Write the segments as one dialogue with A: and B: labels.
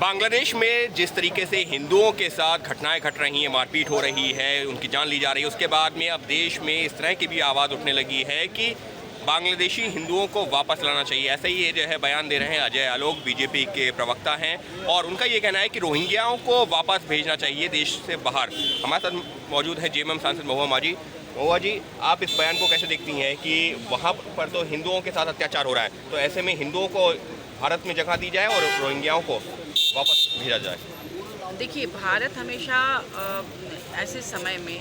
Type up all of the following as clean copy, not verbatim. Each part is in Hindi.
A: बांग्लादेश में जिस तरीके से हिंदुओं के साथ घटनाएं घट रही हैं, मारपीट हो रही है, उनकी जान ली जा रही है, उसके बाद में अब देश में इस तरह की भी आवाज़ उठने लगी है कि बांग्लादेशी हिंदुओं को वापस लाना चाहिए। ऐसा ही ये जो है बयान दे रहे हैं अजय आलोक, बीजेपी के प्रवक्ता हैं, और उनका ये कहना है कि रोहिंग्याओं को वापस भेजना चाहिए देश से बाहर। हमारे साथ मौजूद है जेएमएम सांसद महुआ माझी। महुआ जी, आप इस बयान को कैसे देखती हैं कि वहाँ पर तो हिंदुओं के साथ अत्याचार हो रहा है, तो ऐसे में हिंदुओं को भारत में जगह दी जाए और रोहिंग्याओं को वापस भेजा जाए?
B: देखिए, भारत हमेशा ऐसे समय में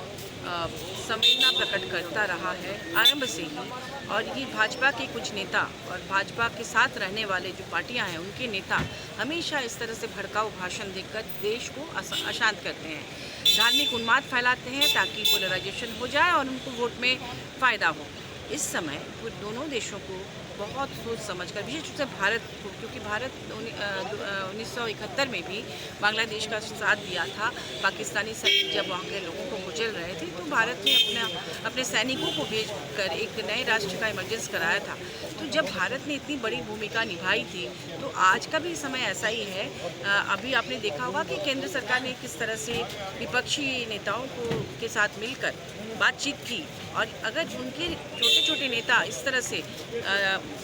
B: संवेदना प्रकट करता रहा है आरंभ से ही, और ये भाजपा के कुछ नेता और भाजपा के साथ रहने वाले जो पार्टियां हैं उनके नेता हमेशा इस तरह से भड़काऊ भाषण देकर देश को अशांत करते हैं, धार्मिक उन्माद फैलाते हैं ताकि पोलराइजेशन हो जाए और उनको वोट में फ़ायदा हो। इस समय वो दोनों देशों को बहुत सोच समझकर, विशेष रूप से भारत को, क्योंकि भारत 1971 में भी बांग्लादेश का साथ दिया था। पाकिस्तानी सैनिक जब वहाँ के लोगों को कुचल रहे थे तो भारत ने अपने सैनिकों को भेजकर एक नए राष्ट्र का इमरजेंस कराया था। तो जब भारत ने इतनी बड़ी भूमिका निभाई थी तो आज का भी समय ऐसा ही है। अभी आपने देखा होगा कि केंद्र सरकार ने किस तरह से विपक्षी नेताओं के साथ मिलकर बातचीत की, और अगर उनके छोटे छोटे नेता इस तरह से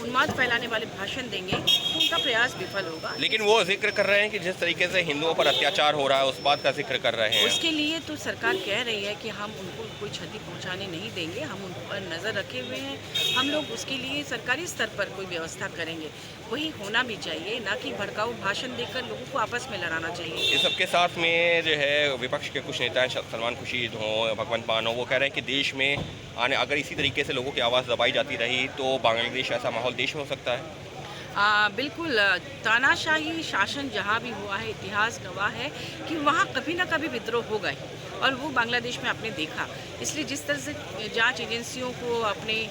B: उन्माद फैलाने वाले भाषण देंगे तो उनका प्रयास विफल होगा।
A: लेकिन वो जिक्र कर रहे हैं कि जिस तरीके से हिंदुओं पर अत्याचार हो रहा है उस बात का जिक्र कर रहे हैं।
B: उसके लिए तो सरकार कह रही है कि हम उनको कोई क्षति पहुंचाने नहीं देंगे, हम उन पर नज़र रखे हुए हैं, हम लोग उसके लिए सरकारी स्तर पर कोई व्यवस्था करेंगे। वही होना भी चाहिए, ना कि भड़काऊ भाषण देकर लोगों को आपस में लड़ाना चाहिए।
A: इस सबके साथ में जो है विपक्ष के कुछ नेता हैं, सलमान खुर्शीद हों, भगवंत मान हो, वो कह रहे हैं कि देश में अगर इसी तरीके से लोगों की आवाज़ दबाई जाती रही तो बांग्लादेश ऐसा माहौल देश में हो सकता है।
B: बिल्कुल, तानाशाही शासन जहाँ भी हुआ है, इतिहास गवाह है कि वहाँ कभी ना कभी विद्रोह होगा ही, और वो बांग्लादेश में आपने देखा। इसलिए जिस तरह से जांच एजेंसियों को अपने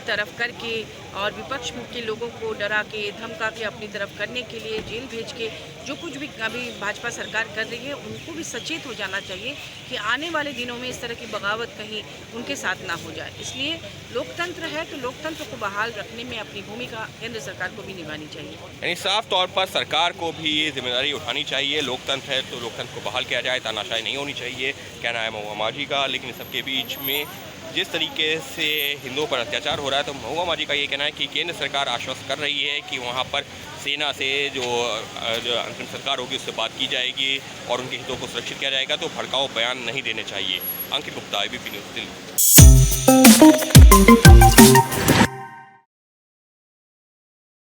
B: तरफ करके और विपक्ष के लोगों को डरा के धमका के अपनी तरफ करने के लिए जेल भेज के जो कुछ भी अभी भाजपा सरकार कर रही है, उनको भी सचेत हो जाना चाहिए कि आने वाले दिनों में इस तरह की बगावत कहीं उनके साथ ना हो जाए। इसलिए लोकतंत्र है तो लोकतंत्र को बहाल रखने में अपनी भूमिका केंद्र सरकार को भी निभानी चाहिए।
A: यानी साफ तौर पर सरकार को भी ये जिम्मेदारी उठानी चाहिए। लोकतंत्र है तो लोकतंत्र को बहाल किया जाए, तानाशाही नहीं होनी चाहिए, कहना है महुआ माझी का। लेकिन सबके बीच में जिस तरीके से हिंदुओं पर अत्याचार हो रहा है तो महुआ माझी का ये कहना है कि केंद्र सरकार आश्वस्त कर रही है कि वहाँ पर सेना से जो अंतरिम सरकार होगी उससे बात की जाएगी और उनके हितों को सुरक्षित किया जाएगा, तो भड़काऊ बयान नहीं देने चाहिए। अंकित गुप्ता, ABP न्यूज़, दिल्ली।